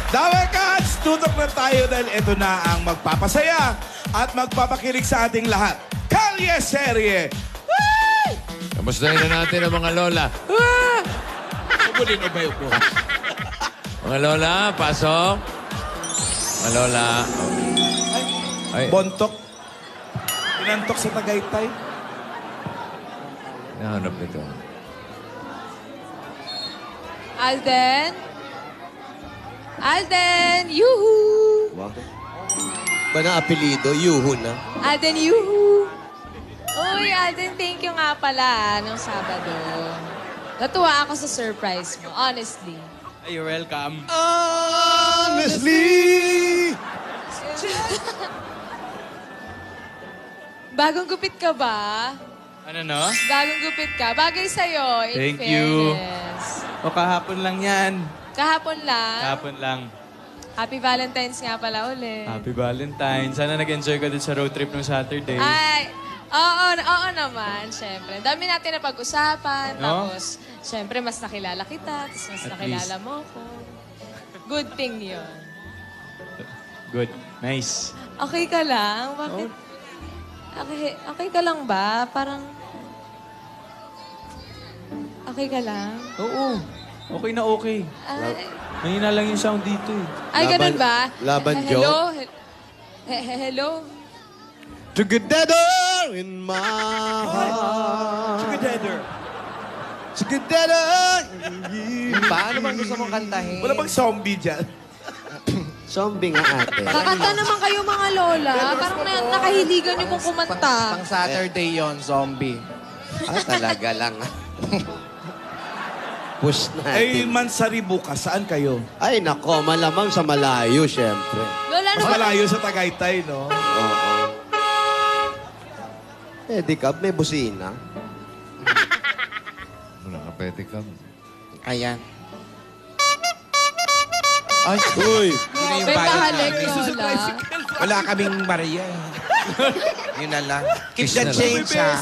Dawe Cats, tutok na tayo dahil ito na ang magpapasaya at magpapakilig sa ating lahat. Kalye Serye! Kamustahin na natin ang mga lola. Ubulin o bayo po. Mga lola, pasok. Mga lola. Ay, Bontok. Pinantok sa Tagaytay. nahanap nito. Alden? Alden! Yuhu! Ba na apelido? Yuhu na. Alden, yuhu! Uy, Alden, thank you nga pala nung Sabado. Natuwa ako sa surprise mo, honestly. You're welcome. Honestly! Bagong gupit ka ba? Ano no? Bagong gupit ka. Bagay sa'yo, in Thank you. fairness. O kahapon lang yan. Kahapon lang. Kahapon lang. Happy Valentine's nga pala ulit. Happy Valentine. Sana nag-enjoy ka din sa road trip ng Saturday. Ay, oo naman, syempre. Dami natin na pag-usapan. No? Tapos, syempre, mas nakilala kita. Tapos, mas At nakilala mo ko. Good thing yun. Good. Nice. Okay ka lang? Bakit? Okay ka lang ba? Parang... Okay ka lang? Oo. Okay na okay. Ay, Mahina lang yung sound dito eh. ganun ba? Laban Hello? Hello? Together in my heart. Together. Together. Paano bang gusto mong kantahin? Wala bang zombie dyan? Zombie nga ate. Kakanta naman kayo mga lola. Parang nakahiligan niyo kung kumanta. Pang Saturday yon zombie. Talaga lang. Push Ay, natin. Mansari bukas. Saan kayo? Ay, nako. Malamang sa malayo, syempre. Lola, ano Mas ba? malayo sa Tagaytay, no? Oo. Pedicab, may busina. Wala ka, petikam. Ayan. Ay, uy. Yun na yung May bayad mahalik, namin. lola. Wala kaming Maria. Yun na lang. Keep Fish that na lang. change, ha?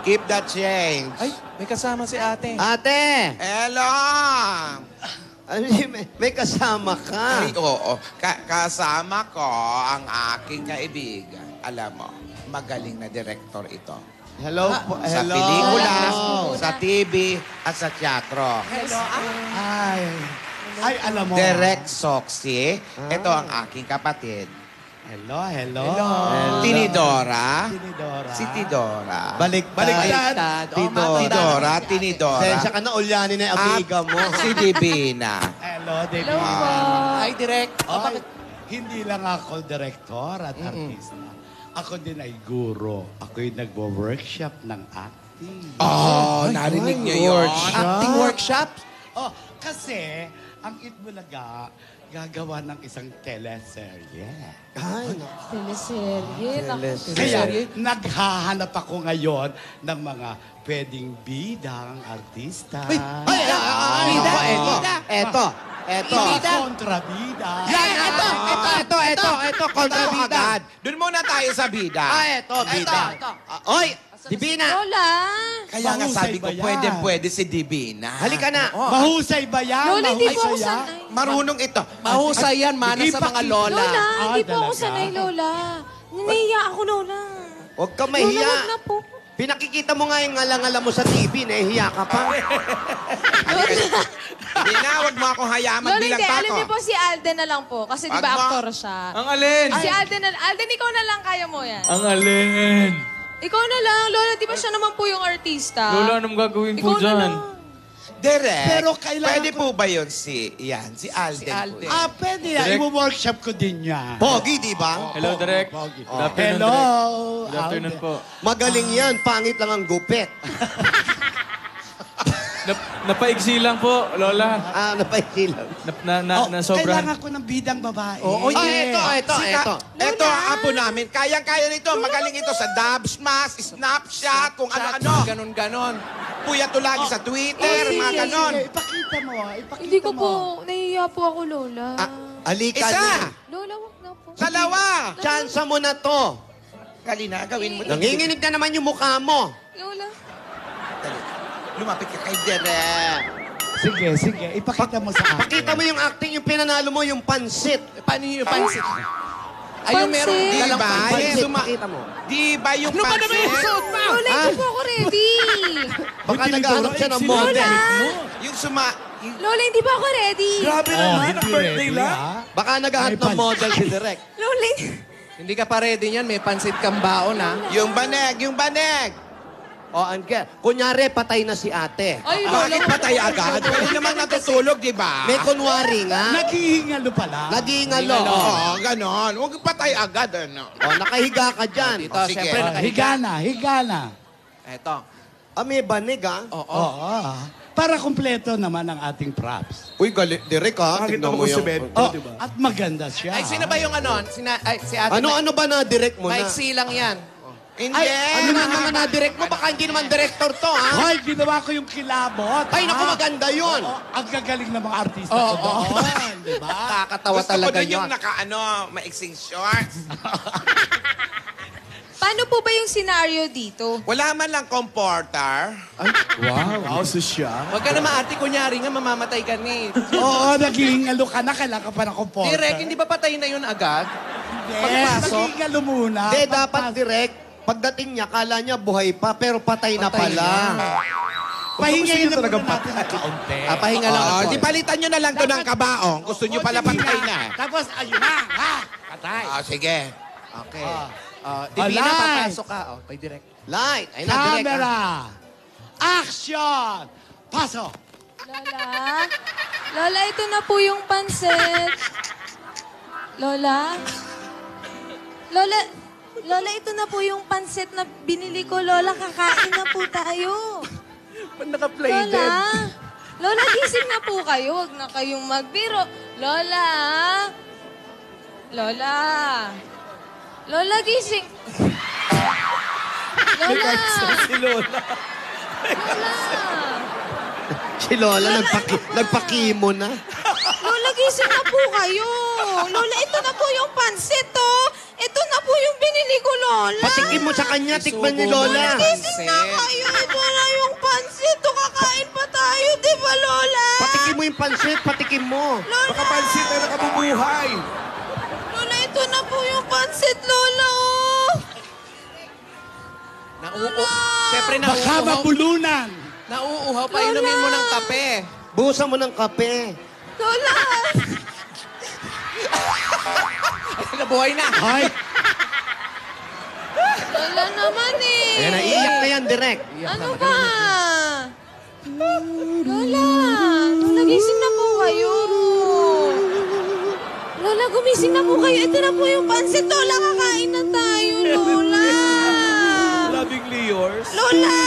Keep that change. Ay, may kasama si ate. Ate! Hello! Ano yun, may kasama ka. Ay, oo. Kasama ko ang aking kaibigan. Alam mo, magaling na director ito. Hello po. Sa Hello. pelikula, sa TV, at sa teatro. Ay, alam mo. Direct Soxy. Ito ang aking kapatid. Hello, hello. Tinidora. Tinidora. Si Tidora. Baliktad. Tidora, Tinidora. Sensya ka na, ulyanin na yung amiga mo. Si Divina. Hello, Hello po. Ay, direct. Ay, hindi lang ako director at artista. Ako din ay guro. Ako yung nagwo-workshop ng acting. Oh, narinig niyo yun. Acting workshop? Oh, kasi ang Itbulaga gagawa ng isang teleserye. Ay, Teleserye. Kaya naghahanap ako ngayon ng mga pwedeng bidang artista. Eto. Kontrabida. Ito, kontrabida. Doon muna tayo sa bida. Eto, bida. Oy, Divina. Lola. Kaya nga sabi ko, Mahusay ba yan? pwede si Divina. Halika na. Mahusay ba yan? Lola, hindi po ako Mahusay yan? sanay. Marunong ito. Mahusay yan, mana sa mga lola. Lola, hindi po ako talaga? sanay, Lola. Nahiya ako, Lola. Huwag ka Lola, mahiya. wag na po. Pinakikita mo nga yung ngala-ngala mo sa TV, nahihiya ka pa. Hindi na, huwag mo akong hayaan Lola, magbilang hindi. pa Alam ako. niyo po si Alden na lang po. Kasi di ba Wag mo. aktor siya. Ang alin? Si Alden, Alden, ikaw na lang kaya mo yan. Ang alin? Ikaw na lang, Lola. Di ba siya naman po yung artista? Lola, anong gagawin Ikaw po na dyan? lang. Direct. Pero kailangan Pwede ko- po ba yun si Alden? Alden. Pwede yan. Direct. I-workshop ko din yan. Pogi, di ba? Hello, Direk. Pogi. Good afternoon, Hello. Direk. Good afternoon po. Magaling yan, pangit lang ang gupit. Napaigsi lang po, Lola. Napaisilang. Sobrahan. Kailangan ko ng bidang babae. Ito. Ito ang apo namin. Kayang-kaya nito. Magaling ito sa dub smash, Snapchat, kung ano-ano. Ganon. Puya to lagi sa Twitter, mga ganon. Sige, ipakita mo. Ipakita Hindi ko mo. po. Nahiya po ako, Lola. Alika Isa! na. Lola, wag na po. Dalawa! Chance mo na to. Kalina, gawin mo. Nanginginig na naman yung mukha mo. Lola. Lumapit ka kay Direk. Sige. Ipakita mo sa akin. Pakita mo yung acting, yung pinanalo mo, yung pansit. Paano yung pansit? Ayun, meron Pansit. dalang Diba? pansit. Yung Pakita mo. Di ba yung Ano ba naman yung pansit? suot mo? Lola, hindi po ako ready. Baka naghahanap siya ng model. Yung Lola, hindi pa ako ready. Grabe Oh, naman, hindi ang birthday ready, lang. ha? Baka naghahanap ng model si Direk. Lola, Hindi ka pa ready niyan, may pansit kang baon, ha? yung baneg. O, Angel. Kunyari, patay na si ate. ay, Lola. Bakit patay agad? Pwede naman natutulog, di ba? May kunwari nga. Naghihingalo pala. Nagingalo. Oo, ganon. Huwag patay agad, ano. O, nakahiga ka dyan. Dito, sige. siyempre, Higa nakahiga. na. Eto. May banig, ha? Oo. Oo. Para kumpleto naman ang ating props. Uy, Direk, ha? Bakit Tignan naman mo ko si yung... Bento, Oh, di ba? at maganda siya. Ay, sino ba yung ano? Si ate. Ano ba na, Direk mo na? Maiksi lang yan. Hindi. Ay, ano na naman na-direct mo? Baka hindi naman director to, ha? Hoy, ginawa ko yung kilabot. Ay, naku, maganda yun. Oo, ang gagaling ng mga artista ko doon. Di ba? Kakatawa Gusto ko talaga dun yung yun. maiksing shorts. Paano po ba yung scenario dito? Wala man lang comforter. Wow, social. Huwag ka na maarte, kunyari nga, mamamatay ka ni. Oo, naghihingalo ka na. Kailangan ka pa ng comporter. Direk, hindi ba patay na yun agad? Hindi, Pagpasok? naghihingalo muna. Hindi, dapat direct. Pagdating niya, kala niya buhay pa, pero patay na Patay pala. Pahingayin na talaga muna natin ng kaunti. Pahinga lang Oo, ako. di palitan nyo na lang to ng kabaong. Gusto nyo pala patay na. Tapos, ayun na, ha? Patay. Sige. Okay. Ah. Divina, Alright. papasok ka. Okay, direct. Light. Ay na, direct. Camera. Action. Pasok. Lola? Lola, ito na po yung pansit. Lola? Lola, ito na po yung pansit na binili ko. Lola, kakain na po tayo. Ba't naka-play Lola? Lola, gising na po kayo. Huwag na kayong magbiro. Lola? Lola? Lola, gising. Lola? Si Lola. Lola? Si Lola, nagpakimo na. Lola, gising na po kayo. Lola, ito na po yung pansit, oh. Ito na po yung binili ko, Lola. Patikim mo sa kanya, tikman ni Lola. Gising na kayo. Ito na yung pansit. O, kakain pa tayo, di ba, Lola? Patikim mo yung pansit, patikim mo. Lola, Baka pansit na nakabubuhay. Lola, ito na po yung pansit, Lola, oh. Siyempre, Baka nauuhaw. mabulunan. Nauuhaw pa, inumin mo ng kape. Buhusan mo ng kape. Lola! Ay, nabuhay na. Ay, Lola naman eh. Ayan, naiiyak na yan, direct. Ano ba? Lola! Lola, gising na po kayo. Lola, gumising na po kayo. Ito na po yung pansit. Lola, kakain na tayo, Lola. Lovingly yours. Lola!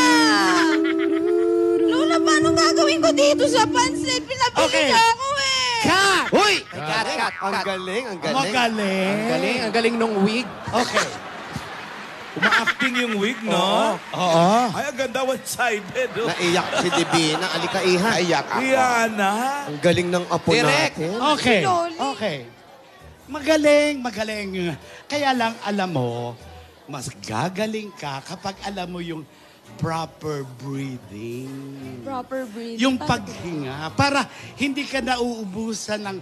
Lola, paano gagawin ko dito sa pansit? Pinabili Okay. niyo ako eh. cut! Uy! Cut. Ang galing, ang galing. Magaling. Ang galing nung wig. Okay. Uma-acting yung wig, no? Oo. Ay, ang ganda one-sided. Oh. Naiyak si Divina. Alikaiha. Ayak ako. Rihanna. Ang galing ng apo Direct. natin. Okay. Loli. Okay. Magaling. Kaya lang, alam mo, mas gagaling ka kapag alam mo yung proper breathing. Proper breathing. Yung Paano? paghinga. Para hindi ka nauubusan ng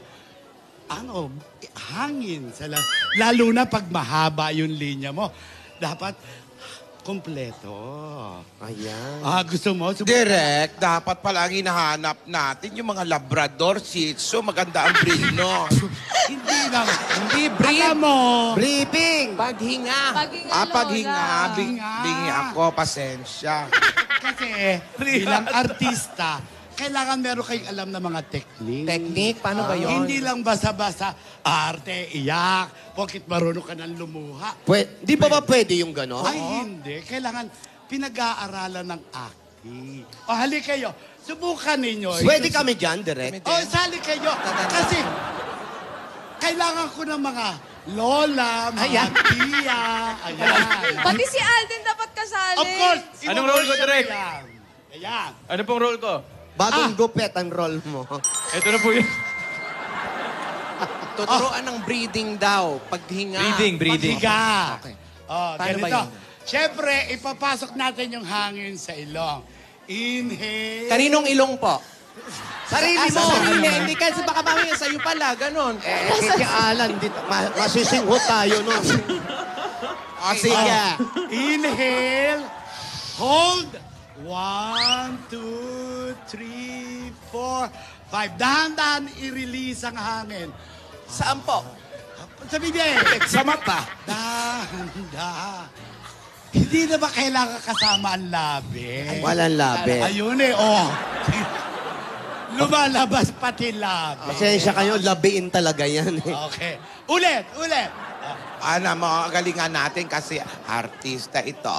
hangin. Lalo na pag mahaba yung linya mo. Dapat kompleto. Ayan. Gusto mo? Direct, dapat pala ang hinahanap natin yung mga Labrador, Shih Tzu, maganda ang breed, no? Hindi naman. Hindi, breathe. Alam mo, Briefing! Paghinga. Paghinga, Paghinga, Lola. bingi ako, pasensya. kasi bilang artista, kailangan meron kayong alam na mga technique. Technique, paano ba yun? Hindi lang basta-basta arte, iyak, porkit marunong ka ng lumuha. Di ba pwede yung gano'n? Ay, hindi. Kailangan pinag-aaralan ng acting. O, hali kayo. Subukan ninyo. Pwede kami dyan, direct. O, sali kayo. Kasi, kailangan ko ng mga lola, mga Ayan. tiya. Ayan. Pati si Alden dapat kasali. Of course. Anong role ko, Direk? Ayan. Ayan. Ano pong role ko? Bagong gupet ang role mo. Ito na po yun. Tuturuan ng breathing daw. Paghinga. Breathing. Paghiga. Okay. Oh, Paano ba ganito. yun? Siyempre, ipapasok natin yung hangin sa ilong. Inhale. Kaninong ilong po? Sarili mo. Sarili. Hindi kasi baka mamaya sa'yo pala. Ganon. Kaya Alan, masisinghot tayo nun. O, sige. Inhale. Hold. 1, 2, 3, 4, 5. Dahan-dahan i-release ang hangin. Saan po? Sa bibig. Sa mata. Dahan-dahan. Hindi na ba kailangan kasama ang labi? Walang labi. Ayun eh, oh. Lumalabas pati labi. Pasensya kayo, labiin talaga yan eh. Okay. Ulit. Ano mo, galingan natin kasi artista ito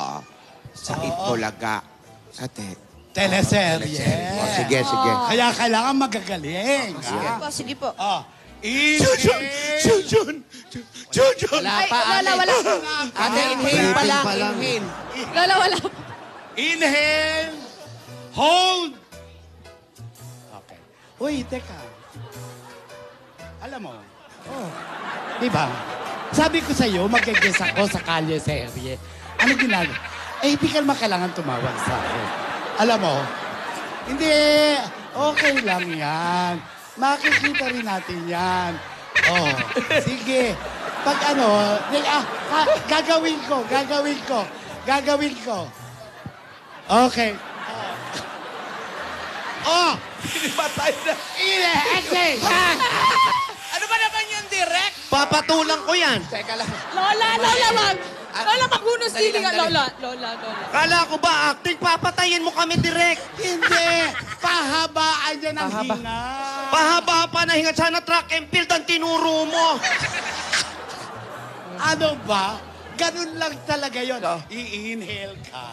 sa Itbulaga. Sa Teleserye. O, sige. Kaya kailangan magagaling. ha? Sige po. Oh. Inhale. Wala pa, ate. Wala. Ate, inhale pa lang. pa lang. Inhale. Wala. Inhale. Hold. Okay. Uy, teka. Alam mo, di ba? Sabi ko sa'yo, mag-guess ako sa kalye serye. Ano ginagawa? Hindi ka naman kailangan tumawag sa akin. Alam mo, hindi, okay lang yan. Makikita rin natin yan. Oh, sige. Pag ano, gagawin ko. Okay. Oh! Patay na. Ano ba naman yan, direct? Papatulang ko yan. Teka lang. Lola, wag. Lola, maghunos Dali dili ka. lang, dali. Lola. Kala ko ba acting? Papatayin mo kami direct. Hindi! Pahabaan niya ng Pahaba. hinga. Pahaba pa na hinga. Sana track and field ang tinuro mo. Ano ba? Ganun lang talaga yun. Oh. I-inhale ka.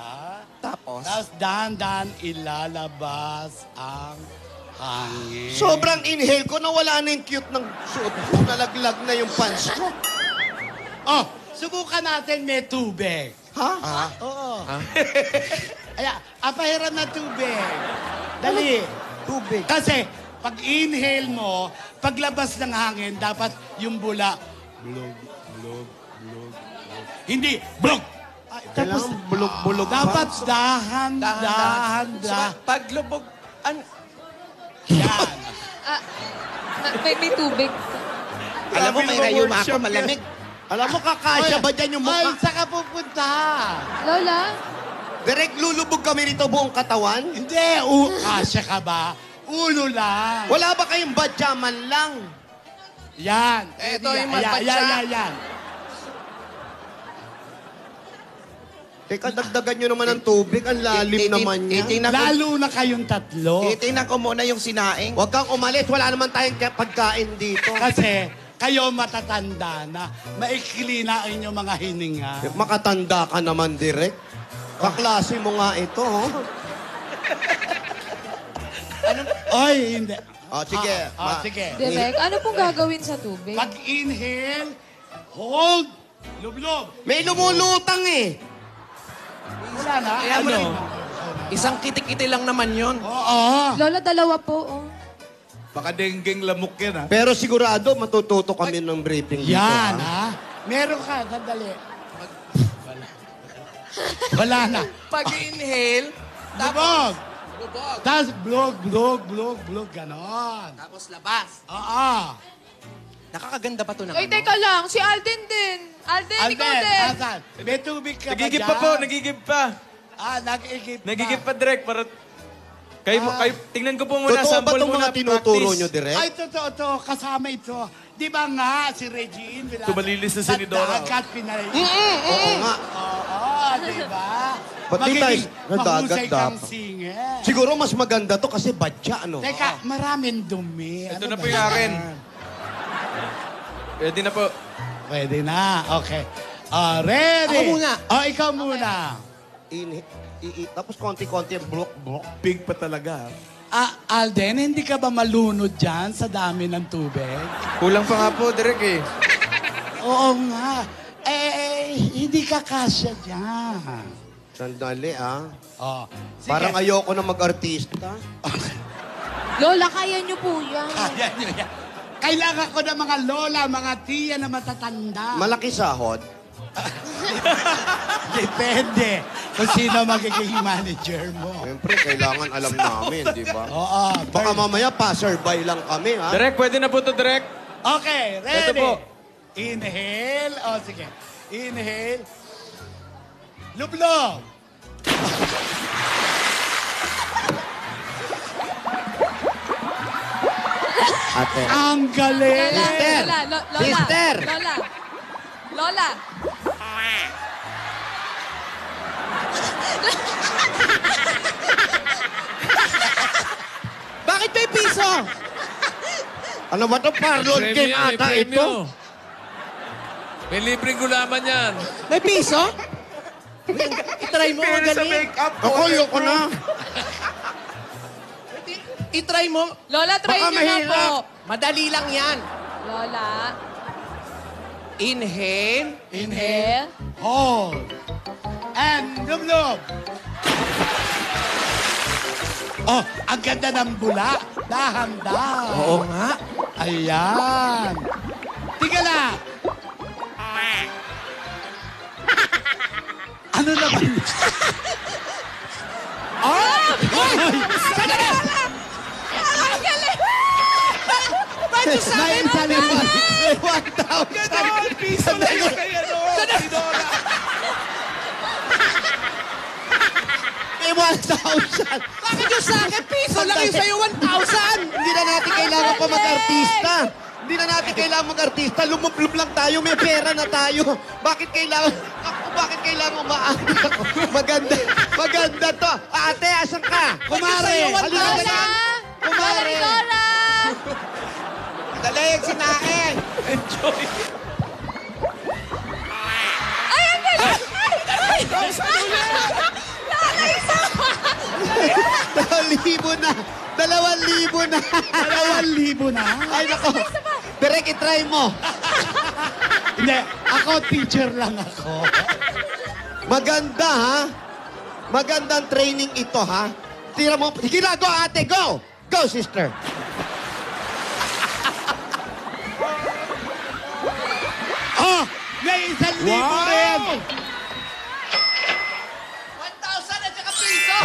Tapos? Tapos dahan-dahan ilalabas ang hangin. Sobrang inhale ko, nawala na yung cute ng suot ko. Nalaglag na yung pants ko. Oh, subukan natin may tubig. Ha? Oo. Ayan, pahiram ng tubig. Dali. Tubig. Kasi, pag inhale mo, paglabas ng hangin, dapat yung bula, blog. Hindi, blog. Tapos, Kailangan bulog-bulog pa. dapat dahan. Paglubog. Yan. May tubig. Alam mo, may rayuma ako malamig. Alam mo, kakasya ba dyan yung Ay, mukha? saan ka pupunta? Lola? Direct lulubog kami rito buong katawan? Hindi, kasya ka ba? Ulo lang. Wala ba kayong badyaman lang? Yan. Ito yung Yan, matbatsa. yan. Teka, dagdagan nyo naman ng tubig. Ang lalim naman niya. Lalo na kayong tatlo. Itingnan ko muna yung sinaing. Huwag kang umalis. Wala naman tayong pagkain dito. Kasi kayo matatanda na. Maikli na ang inyong mga hininga. Makatanda ka naman, direct. Kaklase mo nga ito, oh. Oy, hindi. Oh, sige. Sige. Direk, ano pong gagawin sa tubig? Pag-inhale, hold, lublob. May lumulutang eh. Wala na. Kaya mo Ano? rin. Isang kitikiti lang naman yon. Oo. Lola, dalawa po, oh. Baka denggeng lamok yan, ha? Pero sigurado, matututo kami ng briefing dito. Yan, ha? ha? Meron ka, sandali. Wala na. Pag-inhale, Lubog. lubog. Tapos blog, ganon. Tapos labas. Oo. Nakakaganda pa to ng Ay, ano? teka lang. Si Alden din. Alden, ikaw Alden, din. asan? May tubig ka Nagigip ba pa po, dyan? nagigip pa. Nagigip pa. Nagigip pa direct para... Kayo, tingnan ko po muna, Totoo ba sample itong muna, mga tinuturo practice. nyo, direct? Ay, totoo to. Kasama ito. Di ba nga, si Regine? Tumalilis na si Nidora. Dagat, pinay. Oo nga. Oo, di ba? Ba't di tayo nadagat mahusay kang dapat? singer. Siguro mas maganda to kasi badya, ano? Teka, maraming dumi. Ito Ano na ba po yung akin. yan? Pwede na po. Pwede na. Okay. Ready? Ako muna. Ikaw muna. Tapos konti-konti, blok. Pig pa talaga. Alden, hindi ka ba malunod dyan sa dami ng tubig? Kulang pa nga po, direct eh. Oo nga. Hindi ka kasya dyan. Sandali, ah. Oh. Sige. Parang ayoko na mag-artista. Lola, kaya niyo po yan. Kaya nyo yan. Kailangan ko ng mga lola, mga tiya na matatanda. Malaki sahod. Depende kung sino magiging manager mo. Siyempre, kailangan alam namin, di ba? Oo. Baka mamaya passerby lang kami, ha? Direk, pwede na po to, Direk. Okay, ready? Ito po. Inhale. O, sige. Inhale. Lublog. Ate. Ang galing. Lola. Sister. Lola. Bakit may piso? Ano ba ito? Parlor May game premyo, may ata premyo. ito. May libreng gulaman yan. May piso? I-try mo, Pero sa magaling. make-up ko. Ako, yoko na. I-try mo. Lola, try Baka nyo na mahirap. po. Madali lang yan. Lola. Inhale. Inhale. Hold. And lublog. Oh, ang ganda ng bula. Dahan-dahan. Oo nga. Ayan. Tingala. Ano naman? Ang galing! Ba't yung sa May akin? isa naman. May 1,000. Ganon, piso lang yung kay ano, si Dora. May 1,000. Bakit yung sa akin? Piso lang yung sa'yo 1,000. Hindi na natin kailangan pa mag-artista. Hindi na natin kailangan mag-artista. Lumublob lang tayo. May pera na tayo. Bakit kailangan... Ako, bakit kailangan umaangat ako? Maganda. Maganda to. Ate, asan ka? Kumare. Halika Lola! na. Kumare. Lola! Dali yung sinain. Ay, ang galing! Ay! Lola, isa pa! 2,000 na. 2,000 na. 2,000 na. Ay, nako. Direk, itry mo. Hindi, ako teacher lang ako. Maganda, ha? Magandang training ito, ha? Tira mo. Sige na, go, ate. Go. Go, sister. Oh, may 1,000 rin. 1,000 at saka piso.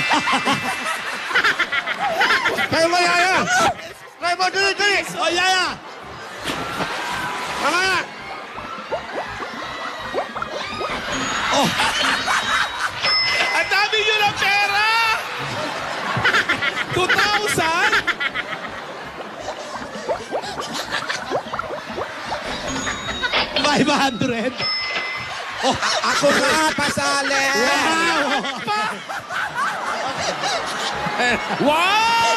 Try mo, Yaya. Try mo, dali, dali. Oh, Yaya. Tama na. Ang dami nyo ng pera! 2,000? 500. Ako na, pasali. Wow!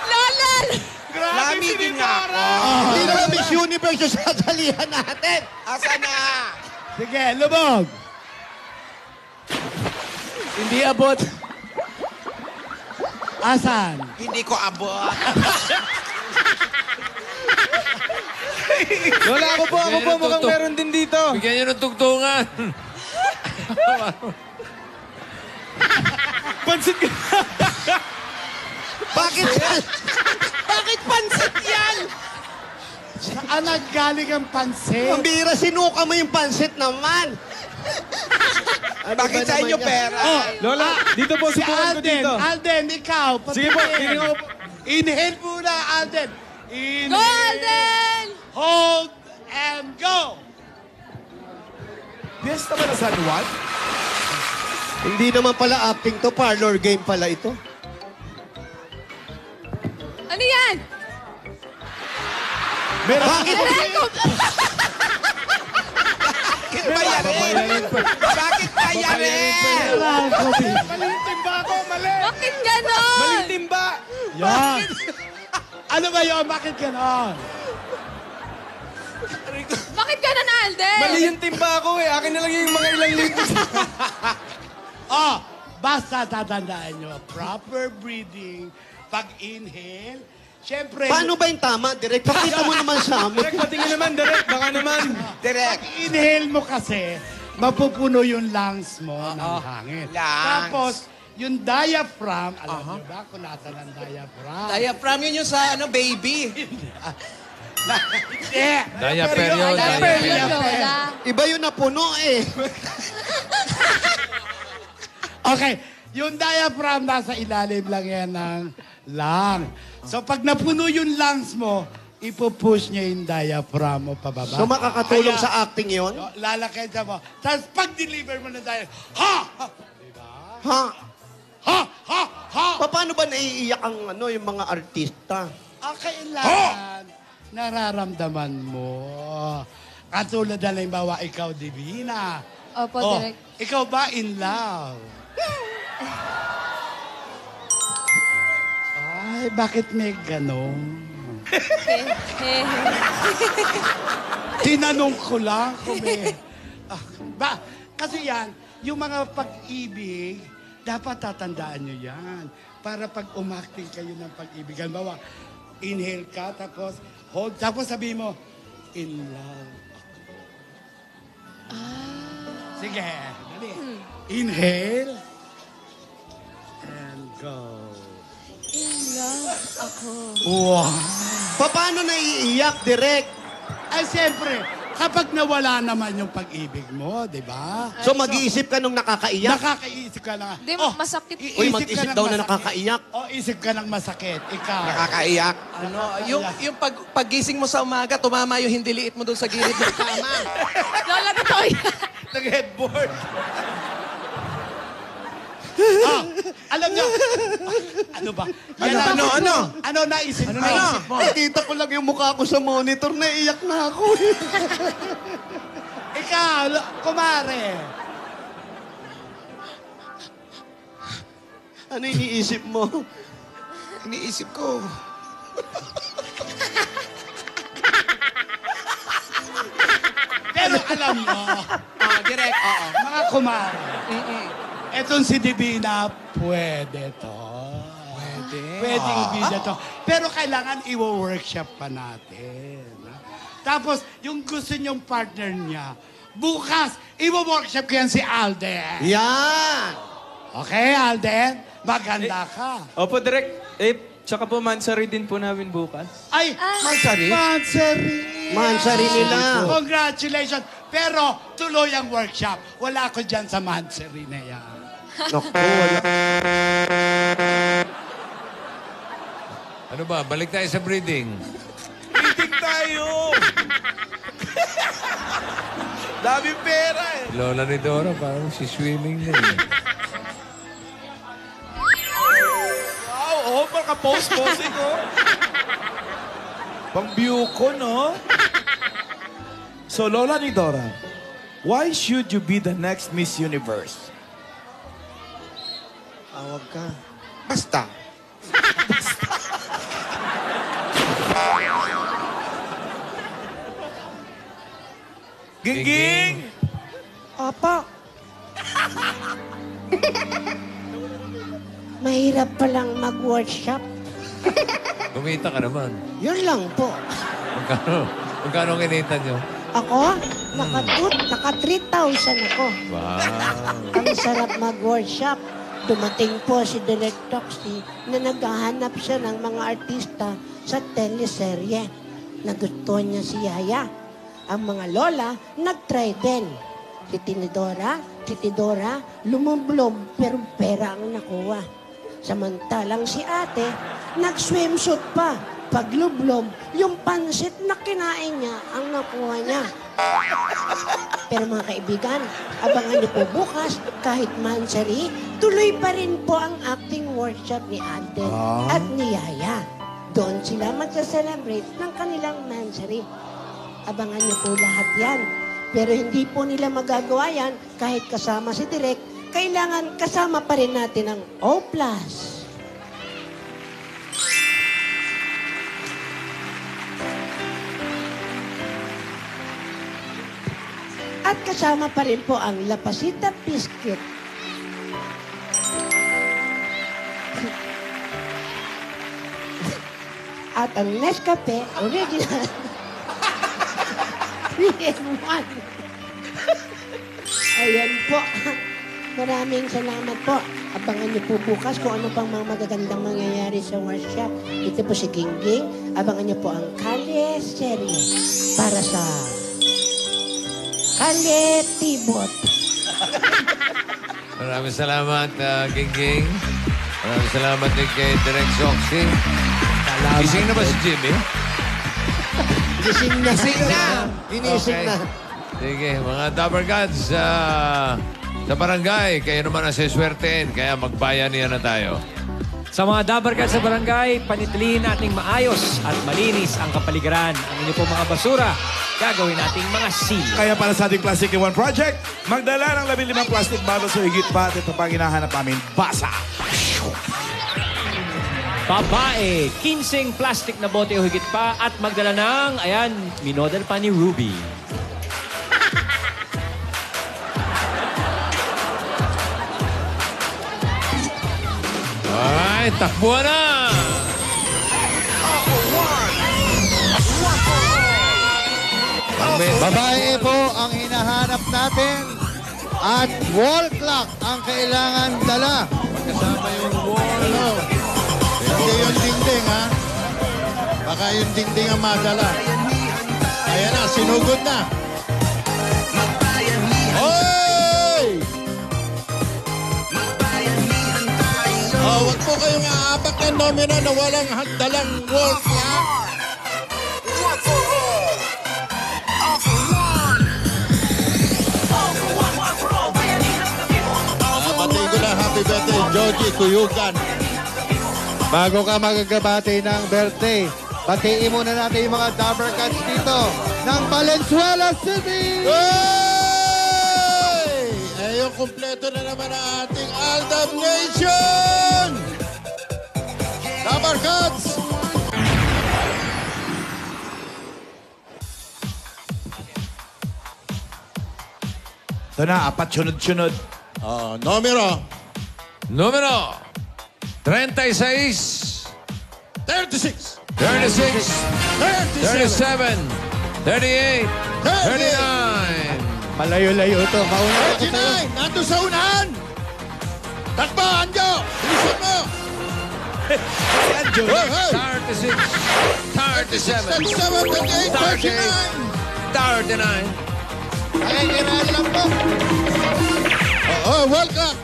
Lola! Grabe Lamigin si nga Dora! Hindi naman Miss Universe yung sasalihan natin. Asa na? Sige, lubog. Hindi abot. Asan? Hindi ko abot. Lola, ako po. Mukhang meron din dito. Bigyan nyo ng tugtungan. Pansit ka! Bakit? Bakit pansit yan? Saan naggaling ang pansit? Ang bira, sinuka mo yung pansit naman. Ano Bakit ba sa naman inyo yan? pera? Lola, dito po. Si Subukan ko Alden. dito. Alden, ikaw. Sige po, patingin. tingnan ko po. Inhale muna, Alden. Inhale. Golden! Hold and go. Fiesta ba na San Juan? Hindi naman pala acting to, parlor game pala ito. Ano yan? Bakit? Bakit bayarin? Bakit bayarin? Mali yung timba ko, mali! Bakit ganon? Maling timba. Yan. Ano ba yun? Bakit ganon? Bakit ganon, Alden? Mali yung timba ko eh. Akin na lang yung mga ilang libo. Oh, basta tatandaan nyo, proper breathing, pag-inhale, syempre, Paano ba yung tama? Direk, pakita mo naman sa amin. Direk, patingin naman, Direk. Baka naman. Direk. pag-inhale mo kasi, mapupuno yung lungs mo ng hangin. Lungs. Tapos, yung diaphragm, alam niyo ba kung nasa ng diaphragm? Diaphragm yun yung sa baby. Hindi. Diaper yun, Diaper diaper. yun, Lola. Iba yung napuno eh. Okay, yung diaphragm nasa ilalim lang yan ng lung. So pag napuno yung lungs mo, ipupush niya yung diaphragm mo pababa. So makakatulong Kaya, sa acting yon? lalakad siya mo. Tapos pag-deliver mo ng diaphragm, ha! Ha? Ha! Ha! Ha! Paano ba naiiyak ang yung mga artista? Kailangan nararamdaman mo. Katulad na halimbawa, ikaw, Divina. Opo, direct. Ikaw ba in love? Ay, bakit may ganon? Tinanong ko lang kung may... kasi yan, yung mga pag-ibig, dapat tatandaan nyo yan. Para pag umakting kayo ng pag-ibig. Halimbawa, inhale ka, tapos hold, tapos sabihin mo, in love ako. Sige, dali. Inhale. And go. In love ako. Wow. Paano naiiyak, direct? Ay, siyempre, kapag nawala naman yung pag-ibig mo, di ba? So mag-iisip ka nung nakakaiyak? Nakakaisip ka na. Di, masakit. Uy, mag-isip daw na nakakaiyak. Isip ka ng masakit. Ikaw. Nakakaiyak. Yung paggising mo sa umaga, tumama yung hindi liit mo doon sa gilid ng kama. Lola, totoo yan. Nag-headboard. Alam niyo, ano ba? Ano naisip mo? Nakita ko lang yung mukha ko sa monitor, naiiyak na ako. Ikaw, kumare. Ano iniisip mo? Iniisip ko. Pero alam mo, Direct, oo. mga kumare, etong si Divina, pwede to. Pwedeng bida to. Pero kailangan i-workshop pa natin. Tapos, yung gusto niyong partner niya, bukas, i-workshop ko yan si Alden. Yan! Okay, Alden? Maganda ka. Opo, direct. Tsaka po, Mansari din po namin bukas. Ay, Mansari? Mansari. Mansari nila. Congratulations. Pero tuloy ang workshop. Wala ko dyan sa Mansari na yan. Naku, wala. Ano ba? Balik tayo sa breeding. Meeting tayo. Daming pera eh. Lola ni Dora, parang si swimming na eh. Wow, maka-post-posting oh. Pang view ko, no? So, Lola ni Dora, why should you be the next Miss Universe? Tawag ka. Basta. Gingging! Opo. Mahirap palang mag-workshop. Kumita ka naman. Yan lang po. Magkano kinita nyo? Ako, naka 3,000 ako. Wow. Ang sarap mag-workshop. Dumating po si Direk Toxie na naghahanap siya ng mga artista sa teleserye. Nagustuhan niya si Yaya. Ang mga lola, nag-try din. Si Tinidora, lumublob pero pera ang nakuha. Samantalang si ate, nag-swimsuit pa. Paglublob, yung pansit na kinain niya ang nakuha niya. Pero mga kaibigan, abangan niyo po bukas, kahit Mansari, tuloy pa rin po ang acting workshop ni Alden at ni Yaya. Doon sila magsa-celebrate ng kanilang Mansari. Abangan niyo po lahat yan. Pero hindi po nila magagawa yan kahit kasama si Direk. Kailangan kasama pa rin natin ang O+. At kasama pa rin po ang La Pasita Biscuit. At ang Nescafe Original 3-in-1. Ayan po. Maraming salamat po. Abangan niyo po bukas kung ano pang mga magagandang mangyayari sa workshop. Ito po si Gingging. Abangan niyo po ang Kalye Serye para sa Kalye Tibot. Maraming salamat, Gingging. Maraming salamat din kay Direk Soxy. Gising na ba si Jimmy? Gising na. Gising na. Inising na. Sige, mga Dapper Gods, sa barangay, kayo naman ang siswertein, kaya magbayanihan na tayo. Sa mga dabarkad sa barangay, panitilihin nating maayos at malinis ang kapaligiran. Ang inyo po mga basura, gagawin nating mga seal. Kaya para sa ating Plastic in One Project, magdala ng 15 plastic bottles o higit pa at ito pa hinahanap namin, basa. Babae, 15 plastic na bote o higit pa at magdala ng, ayan, minodel pa ni Ruby. Alright, takbuhan na! Babae po ang hinahanap natin at wall clock ang kailangan dala. Kasama yung wall. Hello. Hindi yung dingding, ha? Baka yung dingding ang madala. Ayan na, sinugod na. Hoy! Oh, wag po kayong aapak ng nomino na walang dalang wall clock. Batiin ko na happy birthday, Joji Tuyugan. Bago ka magagabati ng birthday, batiin muna natin yung mga Dabber Cats dito ng Valenzuela City! Hey! Eh, yung kumpleto na naman ang ating Aldab Nation! Dabber Cats! Ito na, 4 sunod-sunod. Numero. Numero 36, 36, 36, 37, 38, 39. Malayo-layo ito. Mauna ako sa'yo. 39! Nandun sa unahan! Takbo, Anjo! Bilisan mo! Anjo. Hey, hey! 36, 37, 37, 38, 39! 39. Nakikiraan lang po. Welcome!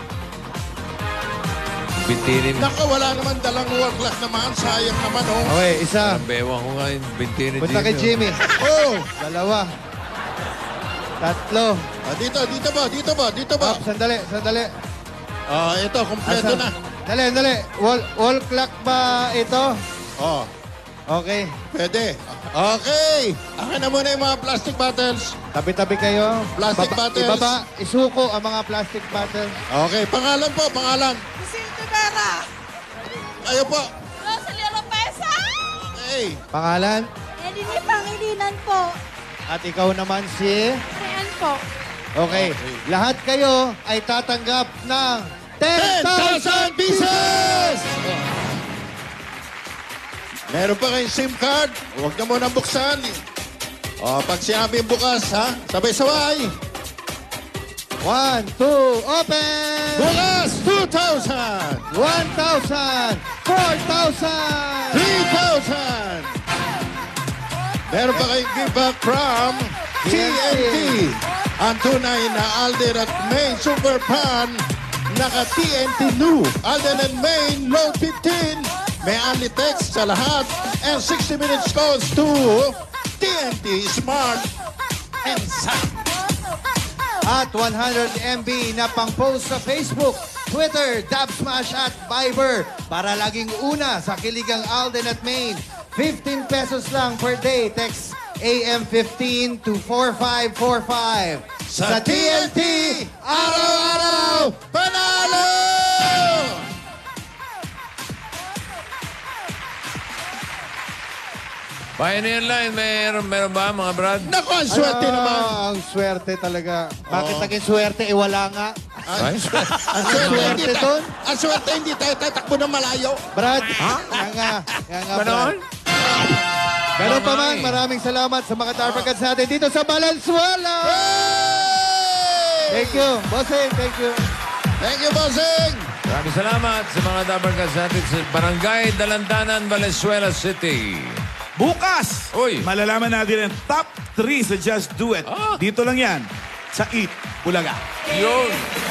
Bintinin. Naku, wala naman dalang wall clock naman. Sayang naman, oh. Okay, isa. Ang bewa ko nga yung bintinin Punta kay Jimmy. Oh! Dalawa. Tatlo. Dito ba? Sandali. Ito, kompleto na. Dali. Wall clock ba ito? Oh, Okay. pwede. Okay! Akin na muna yung mga plastic bottles. Tabi-tabi kayo. Plastic bottles. Ibaba, isuko ang mga plastic bottles. Okay, pangalan po, pangalan. Jacinto Vera! Ayo po. Rosalie Lopeza! Okay. Pangalan? Edini Pangilinan po. At ikaw naman si... Rian po. Okay. Lahat kayo ay tatanggap ng 10,000 pieces! Meron pa kayong SIM card. Huwag na muna buksan. Pag sinabi bukas, ha? Sabay-sabay. 1, 2, open! Bukas, 2,000! 1,000! 4,000! 3,000! Meron pa kayong give back from TNT. Ang tunay na Alden at Main Super Pan. Naka-TNT new. Alden and Main Load 15. May only text sa lahat. And 60 minutes calls to TNT Smart and Sound. At 100 MB na pang-post sa Facebook, Twitter, Dubsmash at Viber para laging una sa kiligang Alden at Main. 15 pesos lang per day. Text AM15 to 4545. Sa TNT, araw-araw, panalo! Pioneer Line, meron ba mga brad? Naku, ang swerte naman. Ang swerte talaga. Bakit naging swerte? Wala nga. Ay? Ang swerte, hindi Swerte doon? ang swerte, hindi tayo tatakbo ng malayo. Brad, yan nga, Brad. Ganon? Pero pa man, maraming salamat sa mga Darpagats natin dito sa Valenzuela. Hey! Thank you. Bossing, thank you. Thank you, bossing! Maraming salamat sa mga Dabber Gods natin sa Barangay Dalandanan, Valenzuela City. Bukas, Uy. malalaman natin ang top 3 sa Just Do It. Ah. Dito lang yan, sa Eat Bulaga. Yun.